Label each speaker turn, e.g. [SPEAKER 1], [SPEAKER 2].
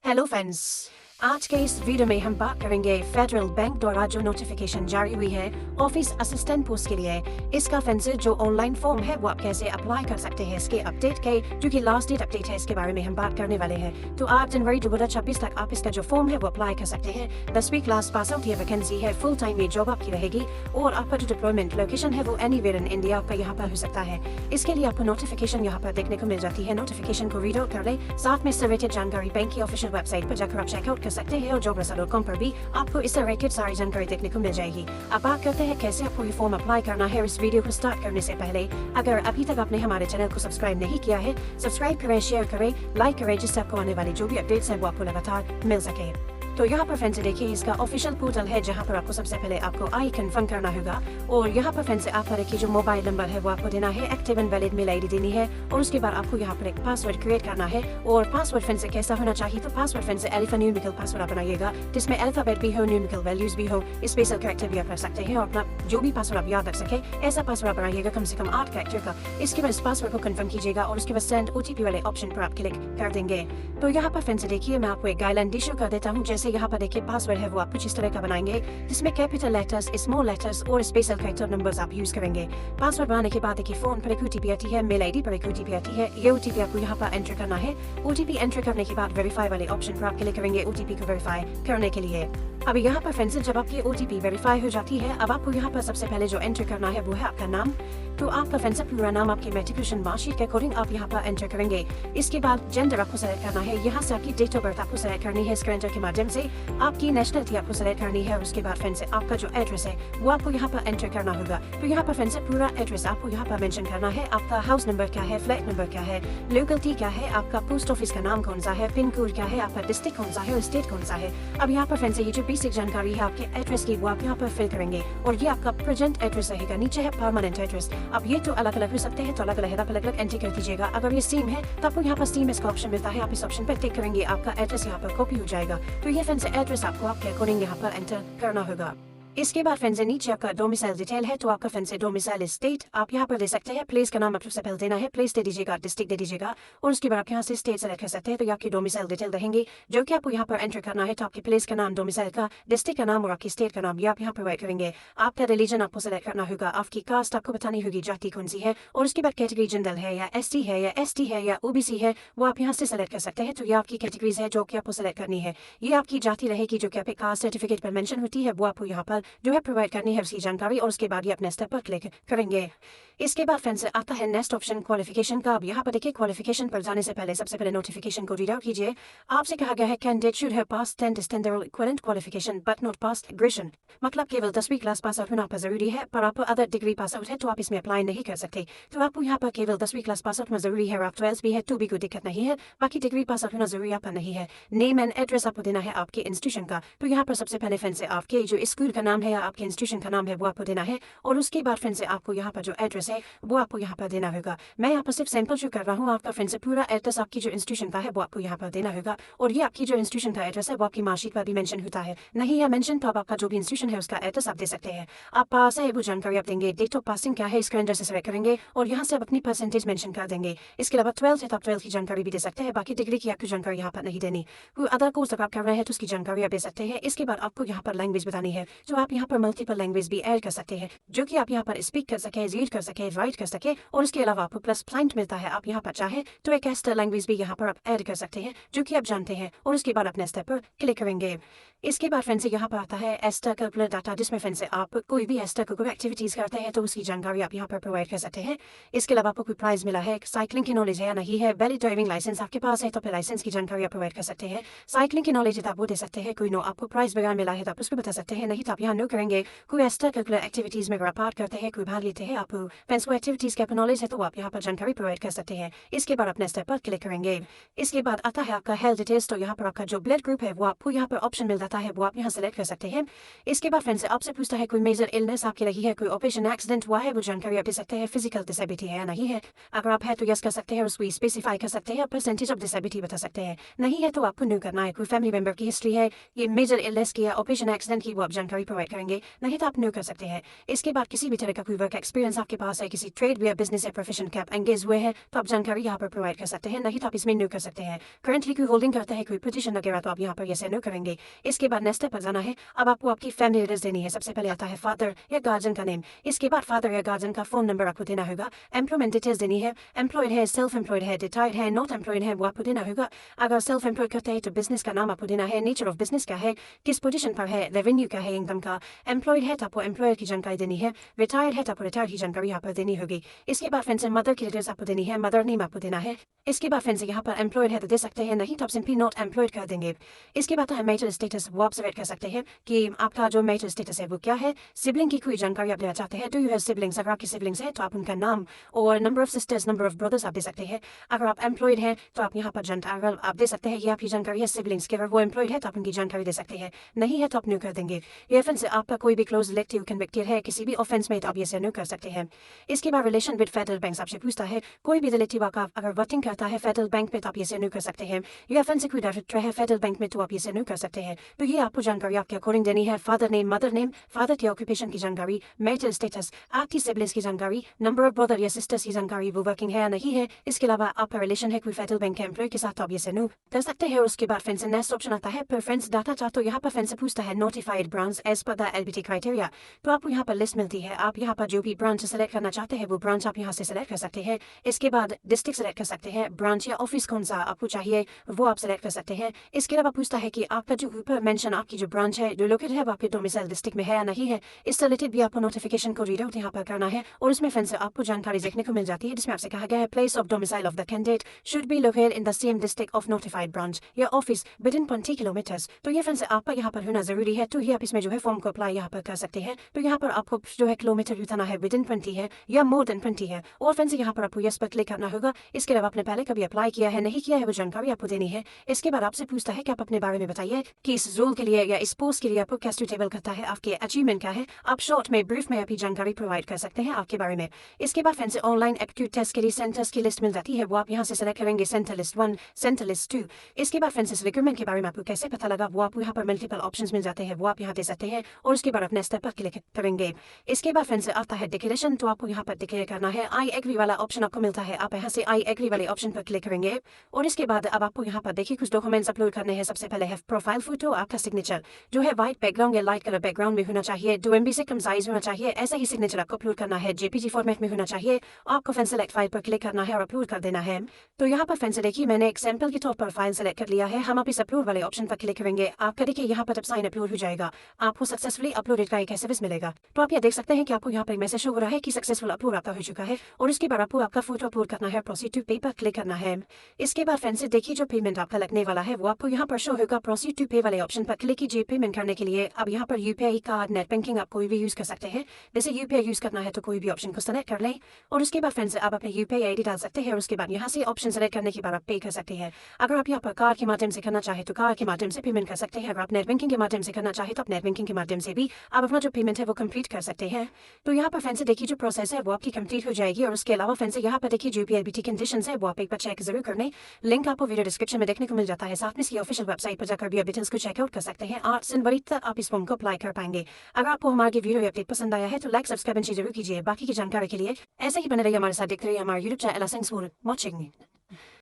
[SPEAKER 1] Hello friends, आज के इस वीडियो में हम बात करेंगे फेडरल बैंक द्वारा जो नोटिफिकेशन जारी हुई है ऑफिस असिस्टेंट पोस्ट के लिए। इसका फ्रेंड्स जो ऑनलाइन फॉर्म है वो आप कैसे अप्लाई कर सकते हैं इसके अपडेट के जो कि लास्ट डेट अपडेट है इसके बारे में हम बात करने वाले हैं। तो 8 जनवरी 2026 तक आप इसका जो फॉर्म है वो अप्लाई कर सकते हैं। 10वीं क्लास पास आउट ये वैकेंसी है, फुल टाइम ये जॉब आपकी रहेगी और आपका जो डिप्लॉयमेंट लोकेशन है वो एनीवेयर इन इंडिया आपका यहाँ पर हो सकता है। इसके लिए आपको नोटिफिकेशन यहाँ पर देखने को मिल जाती है। नोटिफिकेशन को रीड आउट कर ले, साथ में सर्वेटेड जानकारी बैंक की ऑफिशियल वेबसाइट पर जाकर आप चेकआउट कर सकते हैं और jobrasa.com पर भी आपको इस तरह की सारी जानकारी देखने को मिल जाएगी। अब बात करते हैं कैसे आपको ये फॉर्म अप्लाई करना है। इस वीडियो को स्टार्ट करने से पहले अगर अभी तक आपने हमारे चैनल को सब्सक्राइब नहीं किया है, सब्सक्राइब करें, शेयर करें, लाइक करें, जिससे आपको आने वाली जो भी अपडेट्स हैं वो आपको लगातार मिल सके। तो यहाँ पर फ्रेंड्स देखिए इसका ऑफिशियल पोर्टल है जहाँ पर आपको सबसे पहले आपको आई कंफर्म करना होगा और यहाँ पर फ्रेंड्स आपका देखिए जो मोबाइल नंबर है वो आपको देना है, active and valid mail ID देनी है और उसके बाद आपको यहाँ पर एक पासवर्ड क्रिएट करना है। और पासवर्ड फ्रेंड्स कैसा होना चाहिए, तो पासवर्ड फ्रेंड्स एल्फान्यूमेरिकल पासवर्ड आप बनाइएगा जिसमें अल्फाबेट भी हो, न्यूमेरिकल वैल्यूज भी हो, स्पेशल कैरेक्टर भी आप रख सकते हैं और अपना जो भी पासवर्ड आप याद रख सके ऐसा पासवर्ड आप बनाइएगा कम से कम 8 कैरेक्टर का। इसके बाद इस पासवर्ड को कंफर्म कीजिएगा और उसके बाद सेंड ओटीपी वाले ऑप्शन पर आप क्लिक कर देंगे। तो यहाँ पर फ्रेंड्स देखिए मैं आपको एक गाइडलाइन इशू कर देता हूँ। जैसे यहाँ पर देखिए पासवर्ड है वो आप कुछ इस तरह का बनाएंगे जिसमें कैपिटल लेटर्स, स्मॉल लेटर्स और स्पेशल कैरेक्टर नंबर्स आप यूज करेंगे। पासवर्ड बनाने के बाद देखिए फोन पर एक ओटीपी आती है, मेल आईडी पर एक ओटीपी आती है। ये ओटीपी आपको यहाँ पर एंटर करना है। ओटीपी एंटर करने के बाद वेरीफाई वाले ऑप्शन पर आप क्लिक करेंगे ओटीपी को वेरीफाई करने के लिए। अब यहाँ पर फ्रेंड्स जब आपकी ओटीपी वेरीफाई हो जाती है, अब आपको यहाँ पर सबसे पहले जो एंटर करना है वो है आपका नाम। तो आपका फ्रेंड्स पूरा नाम आपके मेट्रिकुलेशन मार्कशीट के अकॉर्डिंग आप यहाँ पर एंटर करेंगे। इसके बाद जेंडर आपको सेलेक्ट करना है, यहाँ से आपकी डेट ऑफ बर्थ आपको सेलेक्ट करनी है इसके एंटर के माध्यम से। आपकी नेशनलिटी आपको सेलेक्ट करनी है और उसके बाद फ्रेंड्स आपका जो एड्रेस है वो आपको यहाँ पर एंटर करना होगा। तो यहाँ पर फ्रेंड्स पूरा एड्रेस आपको यहाँ पर मेंशन करना है। आपका हाउस नंबर क्या है, फ्लैट नंबर क्या है, लोकेलिटी क्या है, आपका पोस्ट ऑफिस का नाम कौन सा है, पिन कोड क्या है, आपका डिस्ट्रिक्ट कौन सा है और स्टेट कौन सा है। अब यहाँ पर फ्रेंड्स ये जो बेसिक जानकारी है आपके एड्रेस की वो आप यहाँ पर फिल करेंगे और ये आपका प्रेजेंट एड्रेस रहेगा। नीचे है परमानेंट एड्रेस। अब ये तो अलग अलग हो सकते हैं, तो अलग अलग एंटर कर दीजिएगा। अगर ये सेम है तो आपको यहाँ पर सेम इसका ऑप्शन मिलता है, आप इस ऑप्शन पर टिक करेंगे, आपका एड्रेस यहाँ पर कॉपी हो जाएगा। तो ये फ्रेंड्स एड्रेस आपको आपके अकॉर्डिंग यहाँ पर एंटर करना होगा। इसके बाद फ्रेंड्स नीचे आपका डोमिसाइल डिटेल है, तो आपका फ्रेंड्स डोमिसाइल स्टेट आप यहाँ पर दे सकते हैं। प्लेस का नाम आप सबसे पहले देना है, प्लेस दे दीजिएगा, डिस्ट्रिक्ट दे दीजिएगा और उसके बाद आप यहाँ से स्टेट सेलेक्ट कर सकते हैं। तो ये आपकी डोमिसाइल डिटेल रहेंगे जो कि आपको यहाँ पर एंटर करना है। तो आपके प्लेस का नाम, डोमिसाइल का, डिस्ट्रिक्ट का नाम और आपकी स्टेट का नाम ये आप यहाँ प्रोवाइड करेंगे। आपका रिलीजन आपको सेलेक्ट करना होगा, आपकी कास्ट आपको बतानी होगी, जाति कौन सी है और उसके बाद कैटेगरी जनरल है या एसटी है या एसटी है या ओबीसी है वो आप यहाँ से सेलेक्ट कर सकते हैं। तो ये आपकी कैटेगरीज है जो कि आपको सेलेक्ट करनी है। ये आपकी जाति रहेगी जो कि आपके कास्ट सर्टिफिकेट पर मेंशन होती है, वो आपको यहाँ पर जो है प्रोवाइड करनी है उसकी जानकारी और उसके बाद ये अपने स्टेप पर क्लिक करेंगे। इसके बाद फ्रेंड्स आता है नेक्स्ट ऑप्शन क्वालिफिकेशन का। अब यहाँ पर देखिए क्वालिफिकेशन पर जाने से पहले सबसे पहले नोटिफिकेशन को रीड आउट कीजिए। आपसे कहा गया है candidate should have passed 10th standard और equivalent qualification but not passed graduation. मतलब केवल 10वीं क्लास पास आउट होना पर जरूरी है, पर आप अदर डिग्री पास आउट है तो आप इसमें अप्लाई नहीं कर सकते। तो आपको यहाँ पर केवल 10वीं क्लास पास आउट में जरूरी है, आप 12th भी है तो भी कोई दिक्कत नहीं है, बाकी डिग्री पास आउट होना जरूरी आपका नहीं है। नेम एंड एड्रेस आपको देना है आपके इंस्टीट्यूशन का। तो यहाँ पर सबसे पहले फ्रेंड्स आपके जो स्कूल का नाम है या आपके इंस्टीट्यूशन का नाम है वो आपको देना है और उसके बाद फ्रेंड्स आपको यहाँ पर जो एड्रेस है वो आपको यहाँ पर देना होगा। मैं यहाँ पर सिर्फ सैंपल शो कर रहा हूँ, आपका फ्रेंड्स पूरा एड्रेस आपकी जो इंस्टीट्यूशन का है वो आपको यहाँ पर देना होगा और ये आपकी जो इंस्टीट्यूशन का एड्रेस है वो आपकी मार्कशीट पर भी मेंशन होता है। नहीं है मेंशन तो आप आपका जो भी इंस्टीट्यूशन है उसका एड्रेस आप दे सकते हैं। आप पास है वो जानकारी आप देंगे, डेट ऑफ पासिंग क्या है इसका एड्रेस सेलेक्ट करेंगे और यहाँ से आप अपनी परसेंटेज मेंशन कर देंगे। इसके अलावा 12th है तो आप 12th की जानकारी भी दे सकते हैं, बाकी डिग्री की आपकी जानकारी यहाँ पर नहीं देनी। कोई अदर कोर्स अगर आप कर रहे हैं तो उसकी जानकारी आप दे सकते हैं। इसके बाद आपको यहाँ पर लैंग्वेज बतानी है, जो आप यहाँ पर मल्टीपल लैंग्वेज भी ऐड कर सकते हैं जो कि आप यहाँ पर स्पीक कर सके, रीड कर सके, राइट कर सके और उसके अलावा आपको प्लस पॉइंट मिलता है। आप यहाँ पर चाहे तो एक एक्स्ट्रा लैंग्वेज भी यहाँ पर आप ऐड कर सकते हैं जो कि आप जानते हैं और उसके बाद अपने स्टेप पर क्लिक करेंगे। इसके बाद फ्रेंड्स यहाँ पर आता है एक्स्ट्रा करिकुलर डाटा, जिसमें फ्रेंड्स आप कोई भी एक्स्ट्रा करिकुलर एक्टिविटीज करते हैं तो उसकी जानकारी आप यहाँ पर प्रोवाइड कर सकते हैं। इसके अलावा आपको कोई प्राइज मिला है, साइकिलिंग की नॉलेज है या नहीं है, वैलिड ड्राइविंग लाइसेंस आपके पास है तो फिर लाइसेंस की जानकारी आप प्रोवाइड कर सकते हैं। साइकिलिंग की नॉलेज है तो आप वो दे सकते हैं। कोई नो आपको प्राइज वगैरह मिला है तो आप उसको बता सकते हैं, नहीं तो आप यहाँ नो करेंगे। कोई एक्स्ट्रा करिकुलर एक्टिविटीज में अगर आप पार्ट करते हैं, कोई भाग लेते हैं, आप फ्रेंड्स को एक्टिविटीज के नॉलेज है तो आप यहाँ पर जानकारी प्रोवाइड कर सकते हैं। इसके बाद अपने स्टेप पर क्लिक करेंगे। इसके बाद आता है आपका हेल्थ डिटेल्स। तो यहाँ पर आपका जो ब्लड ग्रुप है वो आपको यहाँ पर ऑप्शन मिल जाता है, वो आप यहाँ सेलेक्ट कर सकते हैं। इसके बाद फ्रेंड्स आपसे पूछता है कोई मेजर इलनेस आपकी लगी है, कोई ऑपरेशन एक्सीडेंट हुआ है, वो जानकारी आप दे सकते हैं। फिजिकल डिसेबिलिटी है या नहीं है, अगर आप है तो यस कर सकते हैं, उसको स्पेसिफाई कर सकते हैं, परसेंटेज ऑफ डिसेबिलिटी बता सकते हैं। नहीं है तो आपको नो करना है। कोई फैमिली मेंबर की हिस्ट्री है ये मेजर इलनेस की या ऑपरेशन एक्सीडेंट की, वो आप जानकारी प्रोवाइड करेंगे, नहीं तो आप नो कर सकते हैं। इसके बाद किसी भी तरह का कोई वर्क एक्सपीरियंस आपके पास पास है किसी ट्रेड या बिजनेस या प्रोफेशन के आप एंगेज हुए हैं तो आप जानकारी यहाँ पर प्रोवाइड कर सकते हैं, नहीं तो आप इसमें नो कर सकते हैं। करंटली कोई होल्डिंग करता है, कोई पोजीशन वगैरह, तो आप यहाँ पर यस नो करेंगे। इसके बाद नेक्स्ट स्टेप पर जाना है। अब आपको आपकी फैमिली डिटेल्स देनी है। सबसे पहले आता है फादर या गार्जियन का नेम, इसके बाद फादर या गार्जियन का फोन नंबर आपको देना होगा। एम्प्लॉयमेंट डिटेल्स देनी है, एम्प्लॉयड है, सेल्फ एम्प्लॉयड है, रिटायर्ड है, नॉट एम्प्लॉयड है, वो आपको देना होगा। अगर सेल्फ एम्प्लॉयड करते हैं तो बिजनेस का नाम आपको देना है, नेचर ऑफ बिजनेस क्या है, किस पोजीशन पर है, रेवेन्यू क्या है इनकम का। एम्प्लॉयड है तो आपको एम्प्लॉयर की जानकारी देनी है, रिटायर्ड है तो आपको रिटायर्ड की जानकारी यहाँ पर देनी होगी। इसके बाद फिर से मदर की डिटेल्स आपको देनी है, मदर नेम आपको देना है। इसके बाद फिर से यहाँ पर एम्प्लॉयड है तो दे सकते हैं, नहीं तो आप सिंपली नॉट एम्प्लॉयड कर देंगे। इसके बाद है मैरिटल स्टेटस, वो आप सेलेक्ट कर सकते हैं कि आपका जो मैरिटल स्टेटस है वो क्या है। सिबलिंग की कोई जानकारी आप देना चाहते हैं, डू यू हैव सिबलिंग्स, अगर आपकी सिबलिंग्स है तो आप उनका नाम और number of sisters, number of brothers आप दे सकते हैं। अगर आप एम्प्लॉयड हैं तो आप यहाँ पर जानकारी आप दे सकते हैं, ये आपकी जानकारी है सिबलिंग्स की। अगर वो एम्प्लॉयड है तो आप उनकी जानकारी दे सकते हैं, नहीं है तो आप नो कर देंगे। ये ऑफेंस आपका कोई भी क्लोज रिलेटिव कन्विक्टेड है किसी भी ऑफेंस में तो आप ये नो कर सकते हैं। इसके बाद रिलेशन विद फेडरल बैंक आपसे पूछता है, कोई भी रिलेटिव आपका अगर वर्किंग करता है फेडरल बैंक में तो आप ये नो कर सकते हैं। ये ऑफेंस कोई डायरेक्टर है फेडरल बैंक में तो आप ये नो कर सकते हैं। तो ये आपको जानकारी आपके अकॉर्डिंग देनी है, father name, mother name, father की ऑक्यूपेशन की जानकारी, मैरिटल स्टेटस, आपकी सिबलिंग्स की जानकारी, नंबर ऑफ ब्रदर या सिस्टर्स की जानकारी, वो वर्किंग है या नहीं है। इसके अलावा आपका रिलेशन है कोई फेडरल बैंक के एम्प्लॉय के साथ तो आप ये नो कर सकते हैं। उसके बाद फिर से नेक्स्ट ऑप्शन आता है प्रेफरेंस डाटा चार्ट, तो यहाँ पर फिर से पूछता है notified branch as per the LBT criteria, तो आपको यहाँ पर लिस्ट मिलती है। आप यहाँ पर जो भी ब्रांच सेलेक्ट करना चाहते हैं वो ब्रांच आप यहाँ से सेलेक्ट कर सकते हैं। इसके बाद डिस्ट्रिक्ट सेलेक्ट कर सकते हैं, ब्रांच या ऑफिस कौन सा आपको चाहिए वो आप सेलेक्ट कर सकते हैं। इसके अलावा पूछता है कि आपका जो ऊपर मेंशन आपकी जो ब्रांच है जो लोकेटेड है वो आपके डोमिसाइल डिस्ट्रिक्ट में है या नहीं है। इससे रिलेटेड भी आपको नोटिफिकेशन को रीड आउट यहाँ पर करना है और उसमें फिर से आपको जानकारी देखने को मिल जाती है जिसमें आपसे कहा गया है place of domicile of the candidate should be located in the same district of notified branch या ऑफिस विद इन 20 किलोमीटर्स। तो ये फिर से आपका यहाँ पर होना जरूरी है, तो ये आप इसमें जो है फॉर्म को अप्लाई यहाँ पर कर सकते हैं। तो यहाँ पर आपको जो है किलोमीटर बताना है विद इन 20 है या मोर देन 20 है, और फिर से यहाँ पर आपको यस पर क्लिक करना होगा। इसके अलावा आपने पहले कभी अप्लाई किया है नहीं किया है वो जानकारी आपको देनी है। इसके बाद आपसे पूछता है कि आप अपने बारे में बताइए कि इस रोल के लिए या इस पोस्ट के लिए आपको क्या सूटेबल करता है, आपके अचीवमेंट क्या है। आप शॉर्ट में ब्रीफ में अपनी जानकारी प्रोवाइड कर सकते हैं आपके बारे में। इसके बाद फिर से ऑनलाइन एप्टीट्यूड टेस्ट के लिए सेंटर्स की लिस्ट मिल जाती है, वो आप यहाँ से सेलेक्ट करेंगे, सेंटर लिस्ट 1, सेंटर लिस्ट 2। इसके बाद फिर से रिक्रूटमेंट के बारे में आपको कैसे पता लगा वो आपको यहाँ पर मल्टीपल ऑप्शंस मिल जाते हैं, वो आप यहाँ दे सकते हैं और उसके बाद अपने स्टेप पर क्लिक करेंगे। इसके बाद फिर से आता है डिक्लेरेशन, तो आपको यहाँ पर डिक्लेयर करना है। आई एग्री वाला ऑप्शन आपको मिलता है, आप यहाँ से आई एग्री वाले ऑप्शन पर क्लिक करेंगे और इसके बाद अब आपको यहाँ पर देखिए कुछ डॉक्यूमेंट्स अपलोड करने हैं। सबसे पहले है प्रोफाइल फोटो, आपका सिग्नेचर जो है व्हाइट बैकग्राउंड या लाइट कलर बैकग्राउंड में होना चाहिए, 2 MB से कम साइज होना चाहिए। ऐसा ही सिग्नेचर आपको अपलोड करना है, JPG फॉर्मेट में होना चाहिए। आपको फिर सेलेक्ट फाइल पर क्लिक करना है और अपलोड कर देना है। तो यहाँ पर फिर से देखिए मैंने एक सैंपल के तौर पर फाइल सेलेक्ट कर लिया है। हम आप इस अपलोड वाले ऑप्शन पर क्लिक करेंगे, आपका देखिए यहाँ पर जब साइन अपलोड हो जाएगा आपको सक्सेसफुली अपलोडेड का एक एसएमएस मिलेगा। तो आप ये देख सकते हैं कि आपको यहाँ पर मैसेज हो रहा है कि सक्सेसफुल अपलोड आपका हो चुका है और उसके बाद आपको आपका फोटो अपलोड करना है, प्रोसीड टू पे पर क्लिक करना है। इसके बाद फिर से देखिए जो पेमेंट आपका लगने वाला है वो आपको यहाँ पर शो होगा। प्रोसीड टू पे वाले ऑप्शन पर क्लिक कीजिए पेमेंट करने के लिए। अब यहाँ पर यूपीआई कार्ड, नेट बैंकिंग आप कोई भी यूज कर सकते हैं। जैसे यूपीआई यूज करना है तो कोई भी ऑप्शन को सेलेक्ट कर लें और उसके बाद फिर से आप अपने यूपीआई आईडी डाल सकते हैं और उसके बाद यहाँ से ऑप्शन सेलेक्ट करने के बाद आप पे कर सकते हैं। अगर आप यहाँ पर कार्ड के माध्यम से करना चाहे तो कार्ड के माध्यम से पेमेंट कर सकते हैं। अगर आप नेट बैंकिंग के माध्यम से करना चाहे तो आप नेट बैंकिंग के माध्यम से भी आप अपना जो पेमेंट है वो कंप्लीट कर सकते हैं। तो यहाँ पर फिर से देखिए जो प्रोसेस है वो आपकी कंप्लीट हो जाएगी और उसके अलावा फिर से यहाँ पर देखिए जो यूपीआई कंडीशंस है वो आप एक बार चेक जरूर कर लें। लिंक आपको वीडियो डिस्क्रिप्शन में देखने को मिल जाता है, साथ में इसकी ऑफिशियल वेबसाइट पर जाकर भी डिटेल्स को चेकआउट कर सकते हैं। 8 जनवरी तक आप इस फॉर्म को अप्लाई कर पाएंगे। अगर आपको हमारी वीडियो अपडेट पसंद आया है तो लाइक सब्सक्राइब जरूर कीजिए। बाकी की जानकारी के लिए ऐसे ही बने रहिए हमारे साथ, देखते रहिए हमारे YouTube channel. Thanks for watching.